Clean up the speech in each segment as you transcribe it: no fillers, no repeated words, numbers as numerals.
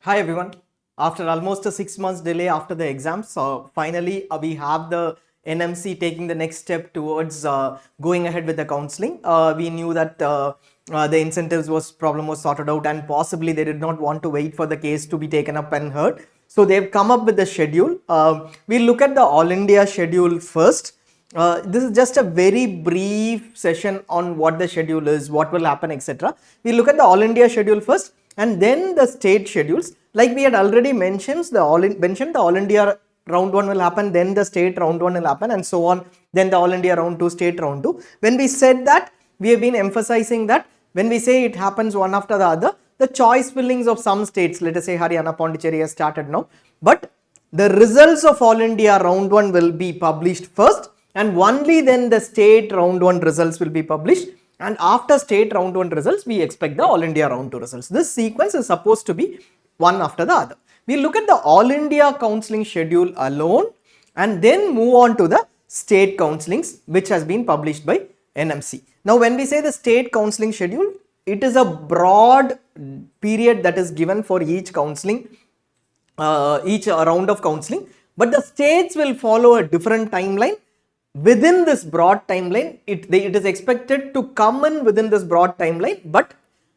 Hi everyone. After almost a 6 months delay after the exams, finally we have the NMC taking the next step towards going ahead with the counseling. We knew that the incentives problem was sorted out, and possibly they did not want to wait for the case to be taken up and heard. So they've come up with the schedule. We'll look at the All India schedule first. This is just a very brief session on what the schedule is, what will happen, etc. We'll look at the All India schedule first, and then the state schedules. Like we had already mentioned, the All India round 1 will happen, then the state round 1 will happen, and so on. Then the All India round 2, state round 2. When we said that, we have been emphasizing that when we say it happens one after the other, the choice fillings of some states, let us say Haryana, Pondicherry has started now, but the results of All India round 1 will be published first, and only then the state round 1 results will be published, and after state round 1 results we expect the All India round 2 results. This sequence is supposed to be one after the other. We look at the All India counselling schedule alone and then move on to the state counselings which has been published by NMC. Now when we say the state counselling schedule, it is a broad period that is given for each counselling, each round of counselling, but the states will follow a different timeline. Within this broad timeline, it is expected to come in within this broad timeline, but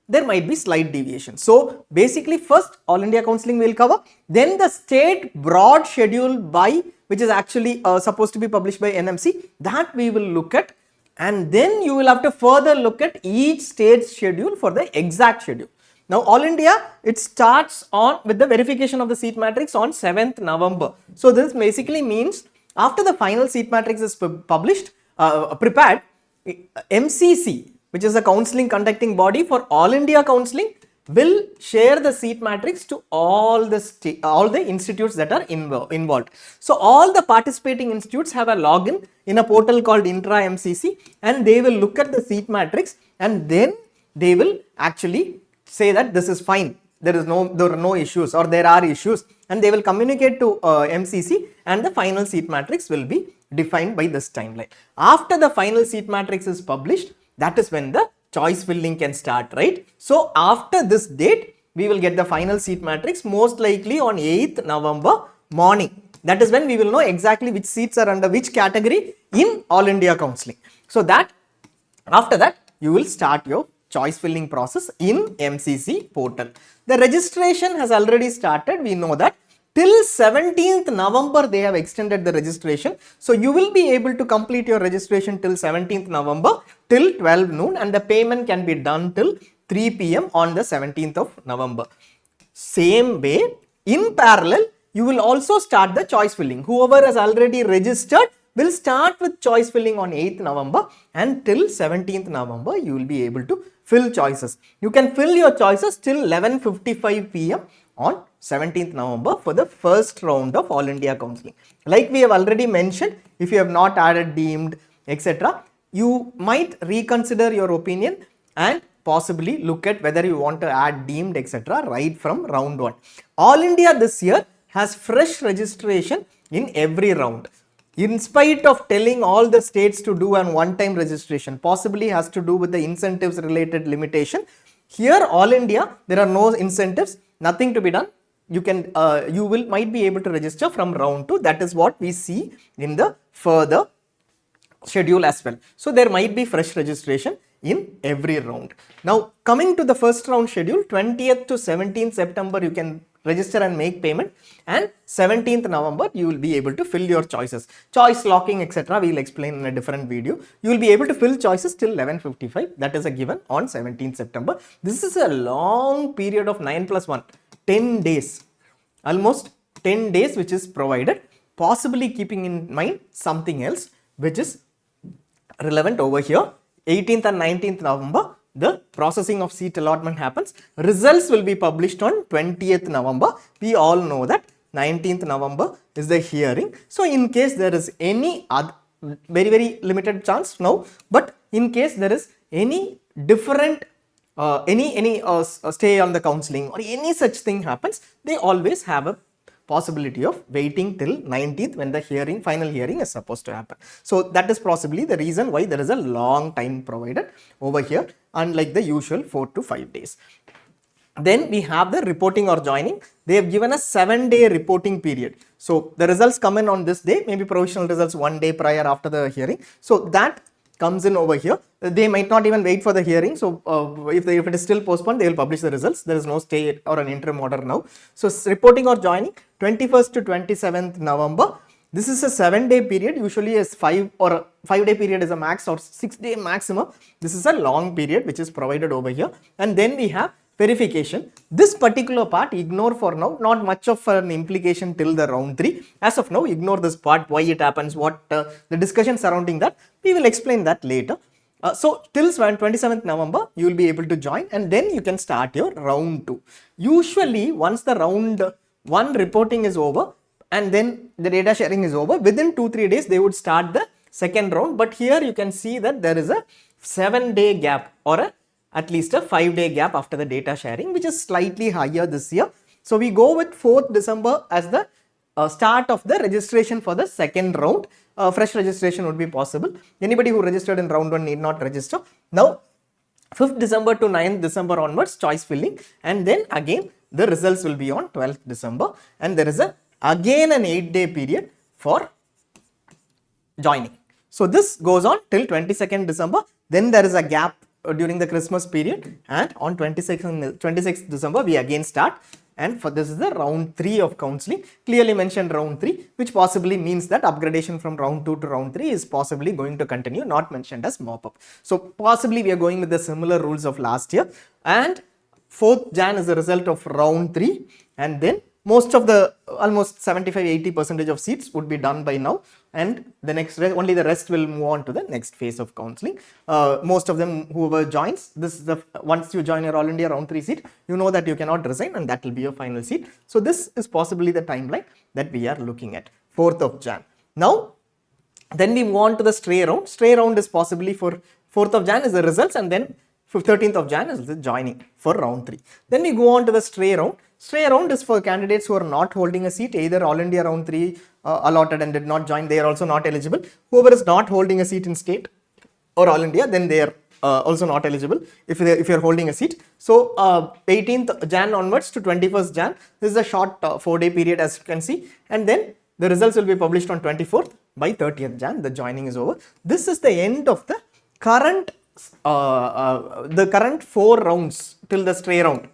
there might be slight deviation. So basically first All India counselling will cover, then the state broad schedule which is actually supposed to be published by NMC, that we will look at, and then you will have to further look at each state's schedule for the exact schedule. Now All India, it starts with the verification of the seat matrix on 7th November. So this basically means after the final seat matrix is prepared, MCC, which is a counselling conducting body for All India counselling, will share the seat matrix to all the institutes that are involved. So all the participating institutes have a login in a portal called Intra MCC, and they will look at the seat matrix, and then they will actually say that this is fine, there are no issues, or there are issues, and they will communicate to MCC, and the final seat matrix will be defined by this timeline. After the final seat matrix is published, that is when the choice filling can start, right? So after this date, we will get the final seat matrix most likely on 8th November morning. That is when we will know exactly which seats are under which category in All India counselling. So that after that, you will start your choice filling process in MCC portal. The registration has already started. We know that till 17th November they have extended the registration. So you will be able to complete your registration till 17th November till 12 noon, and the payment can be done till 3 PM on the 17th of November. Same way, in parallel, you will also start the choice filling. Whoever has already registered will start with choice filling on 8th November, and till 17th November you will be able to fill choices. You can fill your choices till 11:55 PM on 17th November for the first round of All India counselling. Like we have already mentioned, if you have not added deemed, etc., you might reconsider your opinion and possibly look at whether you want to add deemed, etc., right from round 1. All India this year has fresh registration in every round. In spite of telling all the states to do an one-time registration, possibly has to do with the incentives related limitation. Here All India, there are no incentives, nothing to be done. You can might be able to register from round 2. That is what we see in the further schedule as well. So there might be fresh registration in every round. Now coming to the first round schedule, 20th to 17th September you can register and make payment, and 17th November you will be able to fill your choices. Choice locking, etc., we will explain in a different video. You will be able to fill choices till 11:55. That is a given on 17th September. This is a long period of 9+1, 10 days, almost 10 days which is provided, possibly keeping in mind something else which is relevant over here. 18th and 19th November, the processing of seat allotment happens. Results will be published on 20th November. We all know that 19th November is the hearing. So in case there is any other, very limited chance now, but in case there is any different stay on the counselling or any such thing happens, they always have a possibility of waiting till 19th when the final hearing is supposed to happen. So that is possibly the reason why there is a long time provided over here, unlike the usual 4 to 5 days. Then we have the reporting or joining. They have given a 7-day reporting period. So the results come in on this day, maybe provisional results 1 day prior after the hearing. So that comes in over here. They might not even wait for the hearing. So if it is still postponed, they will publish the results. There is no stay or an interim order now. So reporting or joining 21st to 27th November. This is a 7-day period. Usually a 5-day period is a max, or 6-day maximum. This is a long period which is provided over here. And then we have verification. This particular part ignore for now, not much of an implication till the round 3. As of now, ignore this part, why it happens, what the discussion surrounding that, we will explain that later. So till 27th November, you will be able to join, and then you can start your round 2. Usually once the round 1 reporting is over and then the data sharing is over, within 2-3 days they would start the second round. But here you can see that there is a 7-day gap, or at least a 5-day gap after the data sharing, which is slightly higher this year. So we go with 4th December as the start of the registration for the second round. Fresh registration would be possible. Anybody who registered in round 1 need not register. Now 5th December to 9th December onwards, choice filling, and then again the results will be on 12th December, and there is again an 8-day period for joining. So this goes on till 22nd December. Then there is a gap during the Christmas period, and on 26th December we again start, and for this is the round 3 of counseling. Clearly mentioned round 3, which possibly means that upgradation from round 2 to round 3 is possibly going to continue, not mentioned as mop-up. So possibly we are going with the similar rules of last year, and 4th Jan is the result of round 3, and then most of the almost 75-80% of seats would be done by now, and the next only the rest will move on to the next phase of counseling. Most of them, whoever joins, this is the once you join your All India round 3 seat, you know that you cannot resign, and that will be your final seat. So this is possibly the timeline that we are looking at, 4th of Jan. Now then we move on to the stray round. Stray round is possibly for 4th of Jan is the results, and then 13th of Jan is the joining for round 3. Then we go on to the stray round. Stray round is for candidates who are not holding a seat, either All India round 3 allotted and did not join, they are also not eligible. Whoever is not holding a seat in state or All India, then they are also not eligible if you are holding a seat. So 18th Jan onwards to 21st Jan, this is a short 4-day period, as you can see, and then the results will be published on 24th. By 30th Jan, the joining is over. This is the end of the current 4 rounds till the stray round.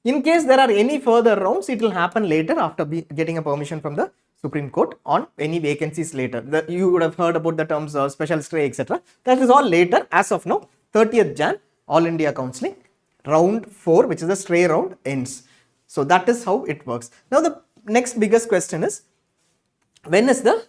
In case there are any further rounds, it will happen later after getting a permission from the Supreme Court on any vacancies later. You would have heard about the terms special stray, etc. That is all later. As of now, 30th Jan, All India Counselling, round 4, which is the stray round, ends. So that is how it works. Now the next biggest question is, when is the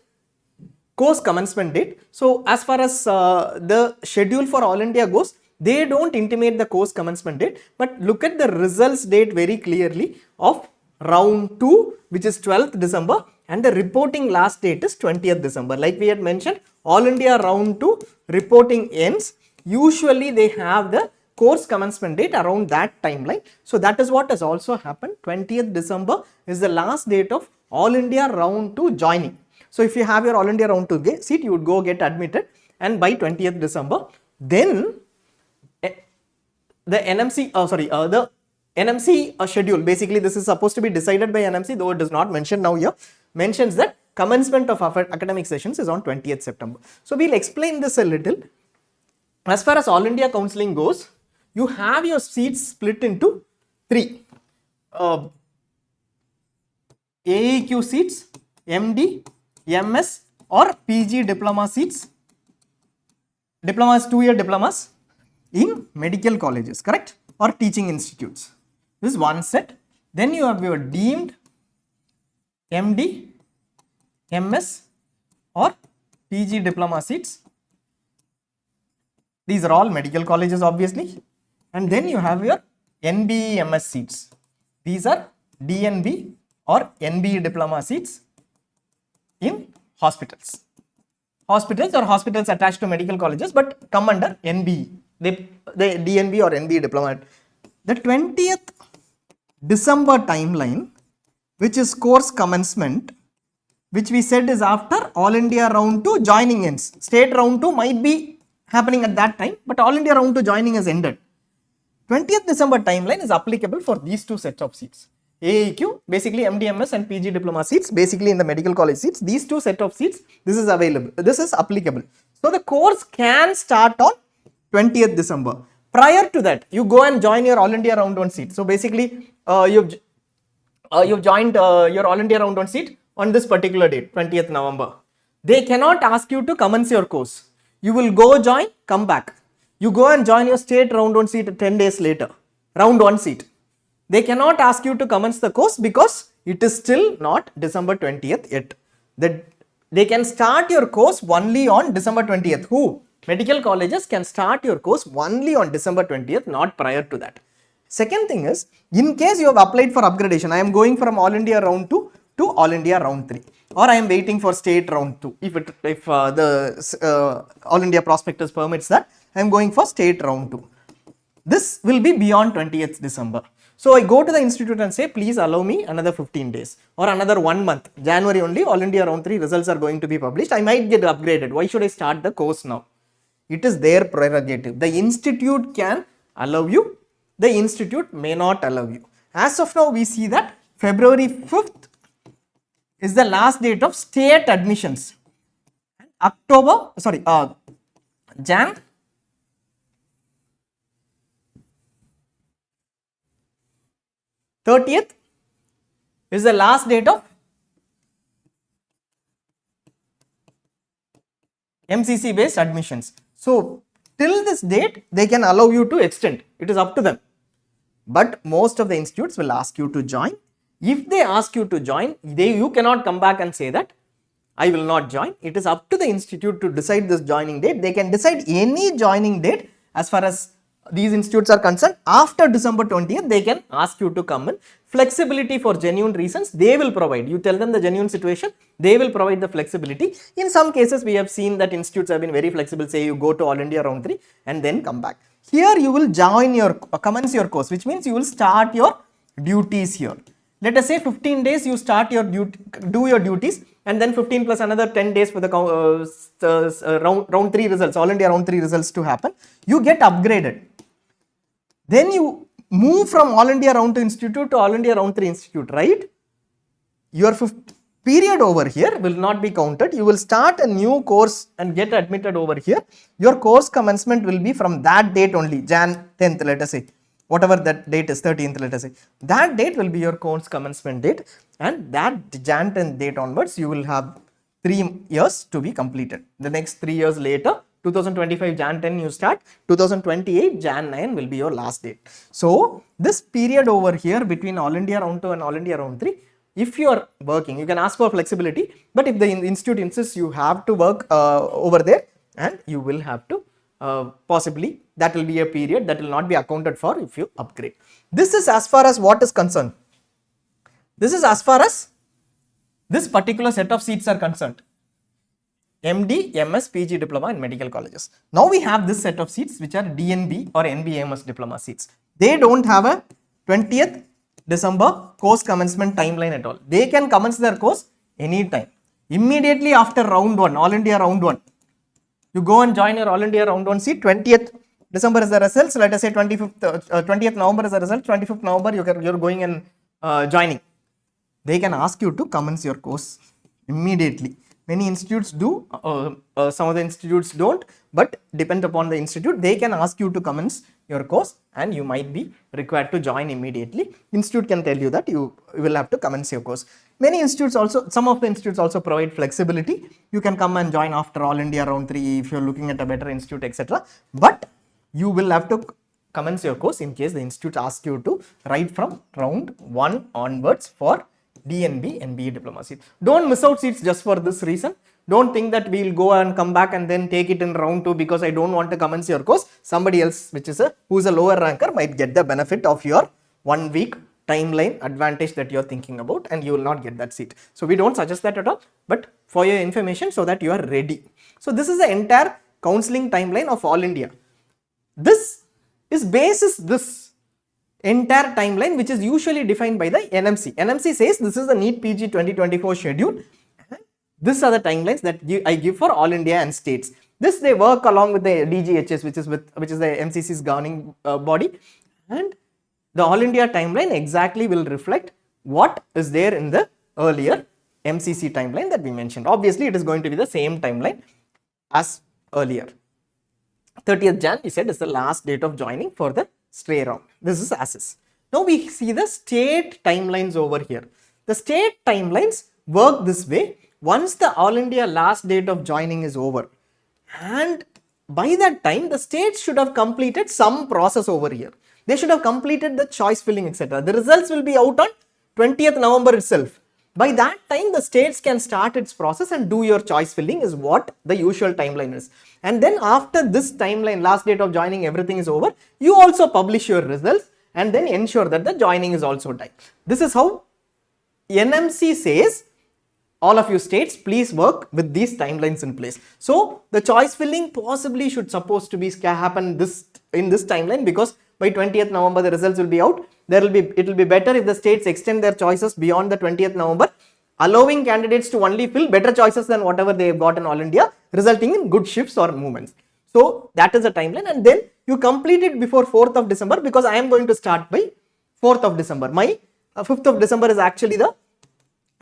course commencement date? So as far as the schedule for All India goes, they don't intimate the course commencement date, but look at the results date very clearly of round 2, which is 12th December, and the reporting last date is 20th December. Like we had mentioned, All India round 2 reporting ends. Usually they have the course commencement date around that timeline. So that is what has also happened. 20th December is the last date of All India round 2 joining. So if you have your All India round 2 seat, you would go get admitted, and by 20th December, then the NMC schedule, basically this is supposed to be decided by NMC, though it is not mentioned now here, mentions that commencement of academic sessions is on 20th September. So we'll explain this a little. As far as All India Counselling goes, you have your seats split into 3. AEQ seats, MD, MS or PG diploma seats. Diplomas, 2-year diplomas in medical colleges, correct, or teaching institutes. This is one set. Then you have your deemed MD, MS or PG diploma seats. These are all medical colleges, obviously. And then you have your NB, MS seats. These are DNB or NB diploma seats in hospitals. Hospitals or hospitals attached to medical colleges, but come under NB. The DNB or NB diploma. The 20th December timeline, which is course commencement, which we said is after All India round 2 joining ends. State round 2 might be happening at that time, but All India round 2 joining has ended. 20th December timeline is applicable for these two sets of seats. AEQ, basically MDMS and PG diploma seats, basically in the medical college seats, these two set of seats, this is available, this is applicable. So the course can start on 20th December. Prior to that, you go and join your All India Round 1 seat. So basically, you've joined your All India Round 1 seat on this particular date, 20th November. They cannot ask you to commence your course. You will go join, come back. You go and join your state Round 1 seat 10 days later, Round 1 seat. They cannot ask you to commence the course because it is still not December 20th yet. They can start your course only on December 20th. Who? Medical colleges can start your course only on December 20th, not prior to that. Second thing is, in case you have applied for upgradation, I am going from All India Round 2 to All India Round 3, or I am waiting for State Round 2. If the All India prospectus permits that, I am going for State Round 2. This will be beyond 20th December. So I go to the institute and say, please allow me another 15 days or another 1 month. January only, All India Round 3 results are going to be published. I might get upgraded. Why should I start the course now? It is their prerogative. The institute can allow you. The institute may not allow you. As of now, we see that February 5th is the last date of state admissions. Jan 30th is the last date of MCC based admissions. So till this date, they can allow you to extend. It is up to them. But most of the institutes will ask you to join. If they ask you to join, you cannot come back and say that I will not join. It is up to the institute to decide this joining date. They can decide any joining date as far as these institutes are concerned. After December 20th, they can ask you to come in. Flexibility for genuine reasons, they will provide. You tell them the genuine situation, they will provide the flexibility. In some cases, we have seen that institutes have been very flexible. Say you go to All India Round 3 and then come back. Here you will commence your course, which means you will start your duties here. Let us say 15 days you start your do your duties, and then 15 plus another 10 days for the round 3 results, All India Round 3 results to happen. You get upgraded. Then you move from All India Round 2 institute to All India Round 3 institute, right? Your period over here will not be counted. You will start a new course and get admitted over here. Your course commencement will be from that date only, Jan 10th, let us say. Whatever that date is, 13th, let us say. That date will be your course commencement date, and that Jan 10th date onwards, you will have 3 years to be completed. The next 3 years later, 2025 Jan 10 you start, 2028 Jan 9 will be your last date. So this period over here between All India Round 2 and All India Round 3, if you are working, you can ask for flexibility, but if the institute insists, you have to work over there, and you will have to possibly, that will be a period that will not be accounted for if you upgrade. This is as far as what is concerned. This is as far as this particular set of seats are concerned. MD, MS, PG diploma in medical colleges. Now we have this set of seats which are DNB or NBMS diploma seats. They don't have a 20th December course commencement timeline at all. They can commence their course anytime. Immediately after round 1, All India Round 1, you go and join your All India Round 1 seat. 20th December is the results. Let us say 20th November is the result. 25th November you're going and joining. They can ask you to commence your course immediately. Many institutes do, some of the institutes don't, but depend upon the institute. They can ask you to commence your course, and you might be required to join immediately. Institute can tell you that you will have to commence your course. Many institutes also, some of the institutes also provide flexibility. You can come and join after All India Round 3 if you're looking at a better institute, etc. But you will have to commence your course in case the institute asks you to write from round 1 onwards for DNB, NBE diploma seat. Don't miss out seats just for this reason. Don't think that we'll go and come back and then take it in round 2 because I don't want to commence your course. Somebody else who's a lower ranker might get the benefit of your 1 week timeline advantage that you're thinking about, and you will not get that seat. So we don't suggest that at all, but for your information so that you are ready. So this is the entire counseling timeline of All India. This is basis this entire timeline, which is usually defined by the NMC. NMC says this is the NEET PG 2024 schedule. These are the timelines that I give for All India and states. This they work along with the DGHS, which is the MCC's governing body. and the All India timeline exactly will reflect what is there in the earlier MCC timeline that we mentioned. Obviously, it is going to be the same timeline as earlier. 30th Jan, we said, is the last date of joining for the stray round. This is as is. Now we see the state timelines over here. The state timelines work this way. Once the All India last date of joining is over, and by that time the states should have completed some process over here. They should have completed the choice filling, etc. The results will be out on 20th November itself. By that time, the states can start its process and do your choice filling is what the usual timeline is. And then after this timeline, last date of joining, everything is over, you also publish your results and then ensure that the joining is also done. This is how NMC says, all of you states, please work with these timelines in place. So the choice filling possibly should supposed to be happen in this timeline, because by 20th November the results will be out. It will be better if the states extend their choices beyond the 20th November, allowing candidates to only fill better choices than whatever they have got in All India, resulting in good shifts or movements. So that is the timeline, and then you complete it before 4th of December, because I am going to start by 4th of December. My 5th of December is actually the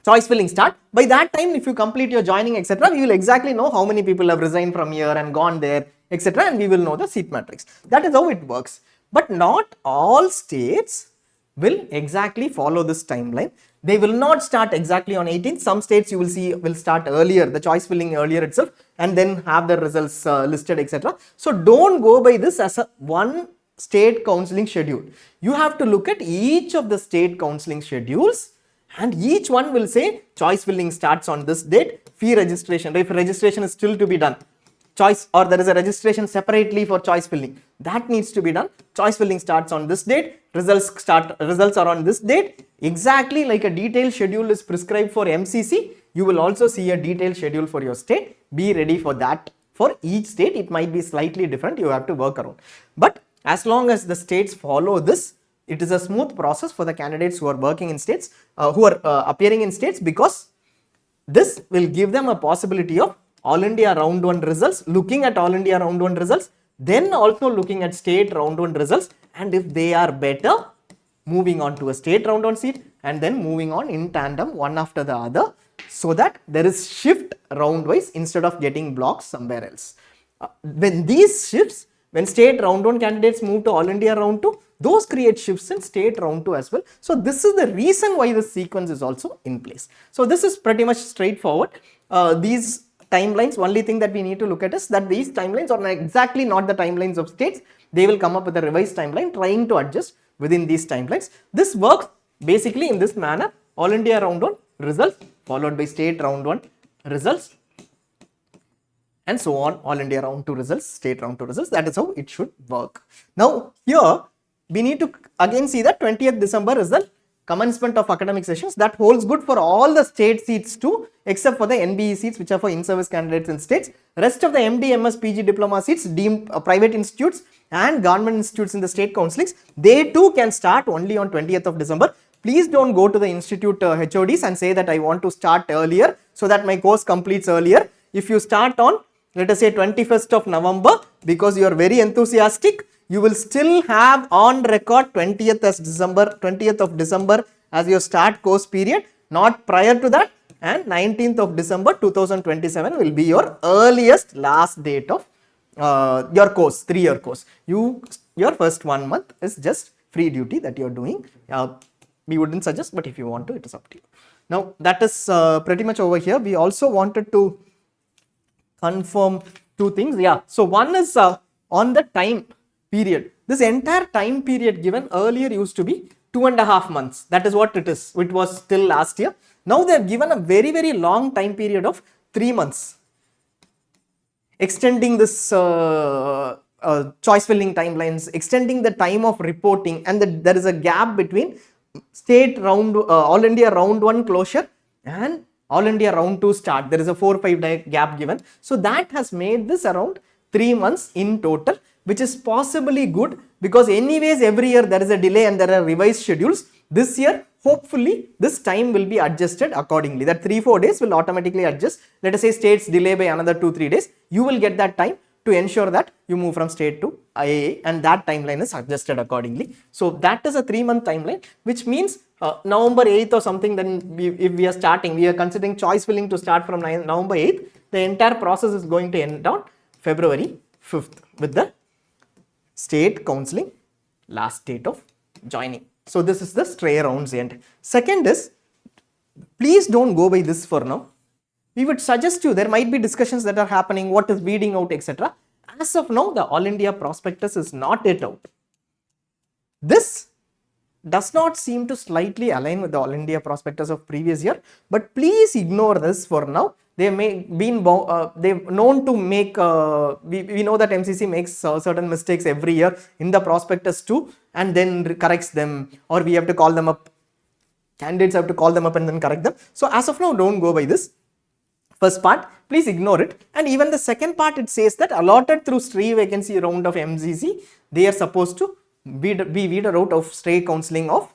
choice filling start. By that time, if you complete your joining, etc., we will exactly know how many people have resigned from here and gone there, etc., and we will know the seat matrix. That is how it works. But not all states will exactly follow this timeline. They will not start exactly on 18th. Some states you will see will start earlier, the choice filling earlier itself, and then have the results listed, etc. So don't go by this as a one state counselling schedule. You have to look at each of the state counselling schedules, and each one will say choice filling starts on this date, fee registration, if registration is still to be done, choice, or there is a registration separately for choice filling, that needs to be done. Choice filling starts on this date, results are on this date. Exactly like a detailed schedule is prescribed for MCC, you will also see a detailed schedule for your state. Be ready for that. For each state it might be slightly different, you have to work around, but as long as the states follow this, it is a smooth process for the candidates who are working in states, who are appearing in states, because this will give them a possibility of All India round 1 results, looking at All India round 1 results, then also looking at state round 1 results, and if they are better, moving on to a state round 1 seat, and then moving on in tandem one after the other, so that there is shift round wise instead of getting blocks somewhere else. When these shifts, when state round 1 candidates move to All India round 2, those create shifts in state round 2 as well. So this is the reason why this sequence is also in place. So this is pretty much straightforward. These timelines, only thing that we need to look at is that these timelines are exactly not the timelines of states. They will come up with a revised timeline trying to adjust within these timelines. This works basically in this manner: All India round 1 results followed by state round 1 results, and so on, All India round 2 results, state round 2 results. That is how it should work. Now here we need to again see that 20th December is the commencement of academic sessions. That holds good for all the state seats too, except for the NBE seats, which are for in-service candidates in states. Rest of the MD, MS, PG diploma seats deemed private institutes and government institutes in the state counselings, they too can start only on 20th of December. Please don't go to the institute HODs and say that I want to start earlier so that my course completes earlier. If you start on, let us say 21st of November, because you are very enthusiastic, you will still have on record 20th of December as your start course period, not prior to that, and 19th of December 2027 will be your earliest last date of your course, 3-year course. Your first 1 month is just free duty that you are doing. We wouldn't suggest, but if you want to, it is up to you. Now that is pretty much over here. We also wanted to confirm 2 things. Yeah, so one is on the time period. This entire time period given earlier used to be 2.5 months. That is what it is. It was till last year. Now they have given a very, very long time period of 3 months, extending this choice filling timelines, extending the time of reporting, and there is a gap between state round, All India round 1 closure and All India round 2 start. There is a 4 or 5 day gap given. So that has made this around 3 months in total, which is possibly good, because anyways every year there is a delay and there are revised schedules. This year hopefully this time will be adjusted accordingly. That 3-4 days will automatically adjust. Let us say states delay by another 2-3 days. You will get that time to ensure that you move from state to IA, and that timeline is adjusted accordingly. So that is a 3-month timeline, which means November 8th or something, then if we are starting, we are considering choice filling to start from November 8th, the entire process is going to end on February 5th with the state counseling last date of joining. So this is the stray rounds end. Second is, please don't go by this for now. We would suggest you, there might be discussions that are happening, what is weeding out, etc. As of now, the All India prospectus is not yet out. This does not seem to slightly align with the All India prospectus of previous year, but please ignore this for now. They may been they've known to make we know that MCC makes certain mistakes every year in the prospectus too, and then corrects them, or we have to call them up. Candidates have to call them up and then correct them. So as of now, don't go by this. First part, please ignore it. And even the second part, it says that allotted through stray vacancy round of MCC, they are supposed to be weeded out of stray counselling of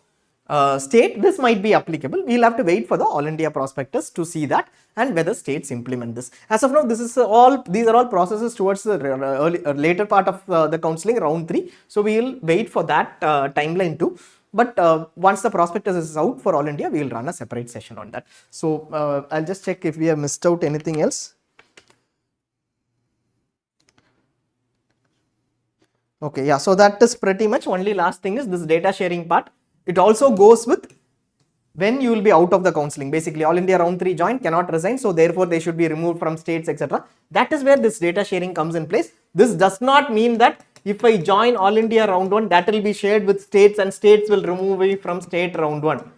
state. This might be applicable. We'll have to wait for the All India prospectus to see that and whether states implement this. As of now, these are all processes towards the later part of the counselling, round 3. So we'll wait for that timeline too. But once the prospectus is out for All India, we will run a separate session on that. So I'll just check if we have missed out anything else. Okay, yeah, so that is pretty much. Only last thing is this data sharing part. It also goes with when you will be out of the counselling. Basically, All India round 3 joined, cannot resign, so therefore they should be removed from states, etc. That is where this data sharing comes in place. This does not mean that if I join All India round 1, that will be shared with states and states will remove me from state round 1.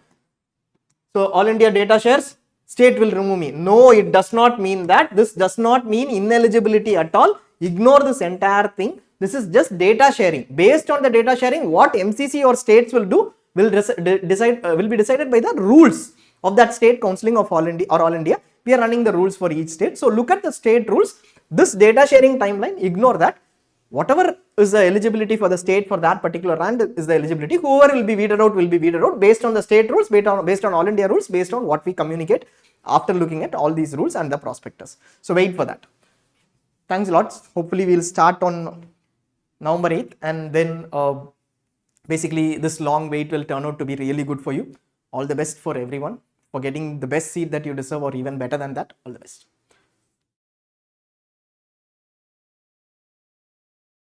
So All India data shares, state will remove me. No, it does not mean that. This does not mean ineligibility at all. Ignore this entire thing. This is just data sharing. Based on the data sharing, what MCC or states will do will be decided by the rules of that state counselling of All India or All India. We are running the rules for each state. So look at the state rules. This data sharing timeline, ignore that. Whatever is the eligibility for the state for that particular round is the eligibility. Whoever will be weeded out based on the state rules, based on All India rules, based on what we communicate after looking at all these rules and the prospectus. So wait for that. Thanks a lot. Hopefully we'll start on November 8th, and then basically this long wait will turn out to be really good for you. All the best for everyone for getting the best seat that you deserve, or even better than that. All the best.